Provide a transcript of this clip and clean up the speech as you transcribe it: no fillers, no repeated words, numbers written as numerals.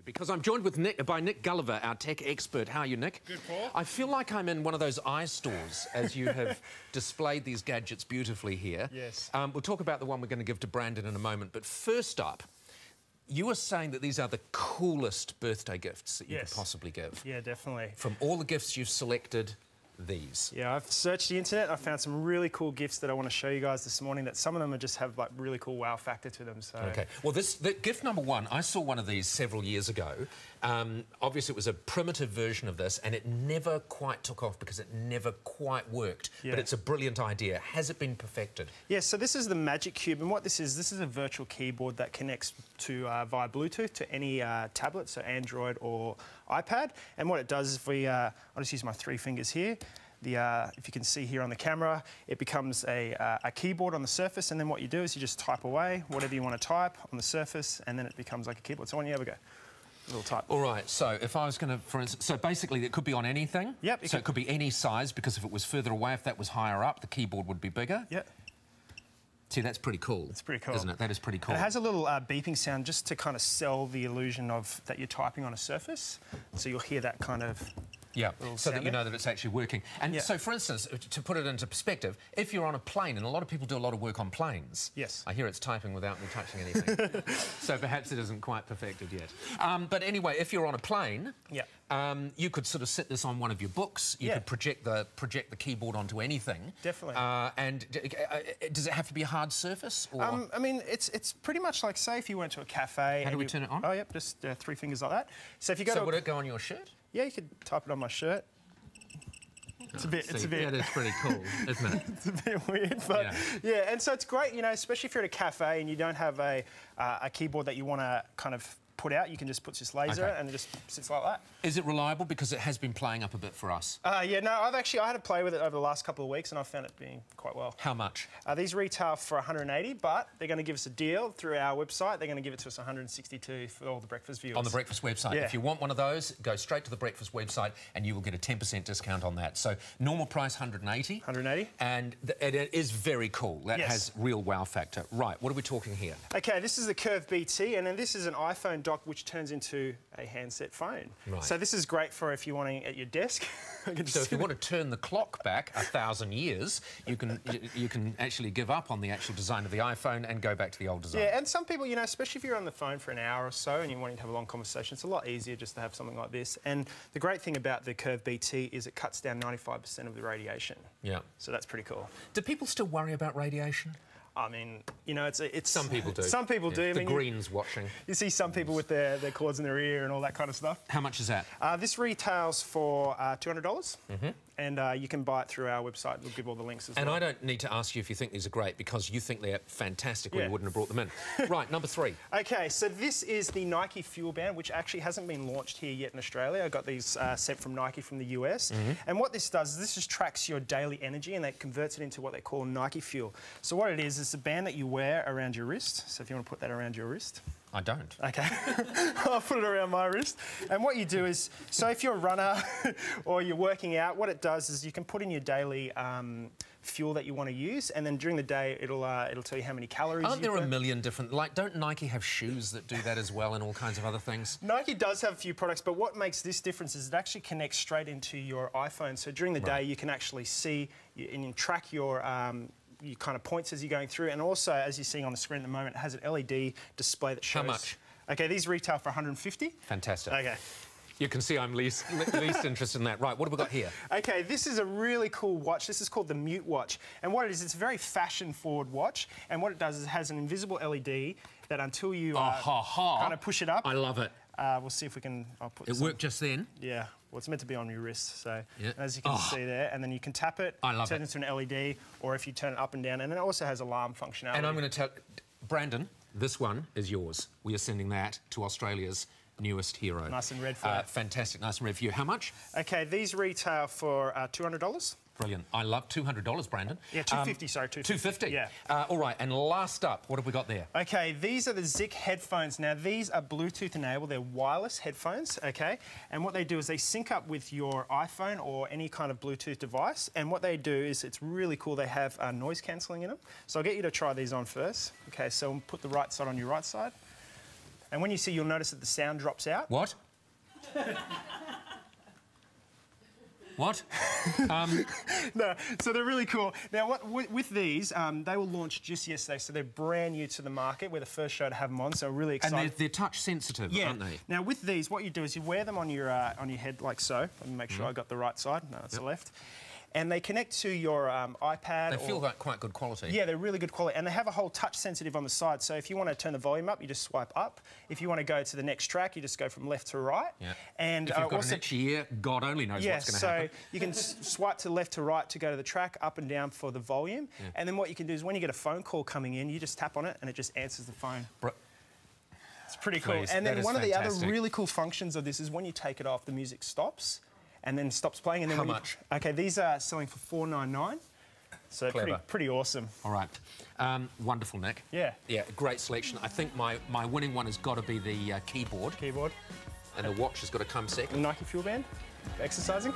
Because I'm joined with by Nick Gulliver, our tech expert. How are you, Nick? Good, Paul. I feel like I'm in one of those iStores as you have displayed these gadgets beautifully here. Yes. We'll talk about the one we're going to give to Brandon in a moment, but first up, you were saying that these are the coolest birthday gifts that you could possibly give. Yeah, definitely. From all the gifts you've selected, these. Yeah, I've searched the internet. I found some really cool gifts that I want to show you guys this morning. That some of them just have like really cool wow factor to them. So. Okay. Well, the gift number one, I saw one of these several years ago. Obviously, it was a primitive version of this, and it never quite took off because it never quite worked. Yeah. But it's a brilliant idea. Has it been perfected? Yeah. So this is the Magic Cube, and what this is a virtual keyboard that connects to via Bluetooth to any tablet, so Android or iPad. And what it does is, I'll just use my 3 fingers here. If you can see here on the camera, it becomes a keyboard on the surface, and then what you do is you just type away whatever you want to type on the surface, and then it becomes like a keyboard. So when you ever go, a little type. All right, so if I was going to, for instance, so basically it could be on anything? Yep. So it could be any size, because if it was further away, if that was higher up, the keyboard would be bigger? Yep. See, that's pretty cool. It's pretty cool. Isn't it? That is pretty cool. And it has a little beeping sound just to kind of sell the illusion of that you're typing on a surface. So you'll hear that kind of... Yeah, so that you know that it's actually working. And so, for instance, to put it into perspective, if you're on a plane, and a lot of people do a lot of work on planes. Yes. I hear it's typing without me touching anything. So perhaps it isn't quite perfected yet. But anyway, if you're on a plane, you could sort of sit this on one of your books. You could project the keyboard onto anything. Definitely. And does it have to be a hard surface? Or? I mean, it's pretty much like, say, if you went to a cafe... How do we turn it on? Oh, yep, just 3 fingers like that. So if you go So would it go on your shirt? Yeah, you could type it on my shirt. It's a bit. Yeah, that's pretty cool, isn't it? It's a bit weird, but yeah. And so it's great, you know, especially if you're at a cafe and you don't have a keyboard that you want to kind of put out. You can just put this laser and it just sits like that. Is it reliable? Because it has been playing up a bit for us. Yeah, no, I had to play with it over the last couple of weeks and I've found it being quite well. How much? These retail for $180, but they're going to give us a deal through our website. They're going to give it to us $162 for all the breakfast viewers. On the breakfast website. Yeah. If you want one of those, go straight to the breakfast website and you will get a 10% discount on that. So normal price $180. $180. And it is very cool. That has real wow factor. Right, what are we talking here? Okay, this is the Curve BT, and then this is an iPhone dock which turns into a handset phone. Right. So this is great for if you're wanting at your desk. So if you want to turn the clock back 1,000 years, you can actually give up on the actual design of the iPhone and go back to the old design. Yeah, and some people, you know, especially if you're on the phone for an hour or so and you're wanting to have a long conversation, it's a lot easier just to have something like this. And the great thing about the Curve BT is it cuts down 95% of the radiation. Yeah. So that's pretty cool. Do people still worry about radiation? I mean, you know, it's... Some people do. Some people do. I mean, the Greens watching. You see some people with their cords in their ear and all that kind of stuff. How much is that? This retails for $200. And you can buy it through our website. We'll give all the links as well. And I don't need to ask you if you think these are great, because you think they're fantastic or you wouldn't have brought them in. Right, number 3. Okay, so this is the Nike Fuel Band, which actually hasn't been launched here yet in Australia. I got these sent from Nike from the US. And what this does is this just tracks your daily energy and it converts it into what they call Nike Fuel. So what it is a band that you wear around your wrist. So if you want to put that around your wrist. I don't. Okay. I'll put it around my wrist. And what you do is, so if you're a runner or you're working out, what it does is you can put in your daily fuel that you want to use, and then during the day it'll tell you how many calories. Aren't there a million different, like, don't Nike have shoes that do that as well and all kinds of other things? Nike does have a few products, but what makes this difference is it actually connects straight into your iPhone. So during the day you can actually see and you track your kind of points as you're going through, and also, as you're seeing on the screen at the moment, it has an LED display that shows... How much? Okay, these retail for $150. Fantastic. Okay. You can see I'm least interested in that. Right, what have we got here? Okay, this is a really cool watch. This is called the Mute Watch. And what it is, it's a very fashion-forward watch. And what it does is it has an invisible LED that until you kind of push it up... I love it. We'll see if we can... It worked just then? Yeah. Well, it's meant to be on your wrist, so as you can see there, and then you can tap it, turn it into an LED, or if you turn it up and down, and it also has alarm functionality. And I'm going to tell... Brandon, this one is yours. We are sending that to Australia's newest hero. Nice and red for you. Fantastic, nice and red for you. How much? Okay, these retail for $200. Brilliant. I love $200, Brandon. Yeah, $250, sorry, $250. $250? Yeah. All right, and last up, what have we got there? Okay, these are the Zic headphones. Now, these are Bluetooth-enabled. They're wireless headphones, okay? And what they do is they sync up with your iPhone or any kind of Bluetooth device. And what they do is, it's really cool, they have noise cancelling in them. So I'll get you to try these on first. Okay, so we'll put the right side on your right side. And when you see, you'll notice that the sound drops out. What? What? No, so they're really cool. Now, with these, they were launched just yesterday, so they're brand new to the market. We're the first show to have them on, so we're really excited. And they're touch sensitive, aren't they? Now, with these, what you do is you wear them on your head like so. Let me make sure I got the right side. No, it's the left. And they connect to your iPad. They feel like quite good quality. Yeah, they're really good quality. And they have a whole touch sensitive on the side. So if you want to turn the volume up, you just swipe up. If you want to go to the next track, you just go from left to right. Yeah. And if you've got an itchy ear, God only knows what's going to happen. So you can swipe to left to right to go to the track, up and down for the volume. Yeah. And then what you can do is when you get a phone call coming in, you just tap on it and it just answers the phone. It's pretty cool. And then one of the other really cool functions of this is when you take it off, the music stops. And then stops playing. And then how much? Okay, these are selling for $4.99. So pretty awesome. All right. Wonderful, Nick. Yeah. Yeah, great selection. I think my winning one has got to be the keyboard. Keyboard. And the watch has got to come second. Nike Fuel Band for exercising.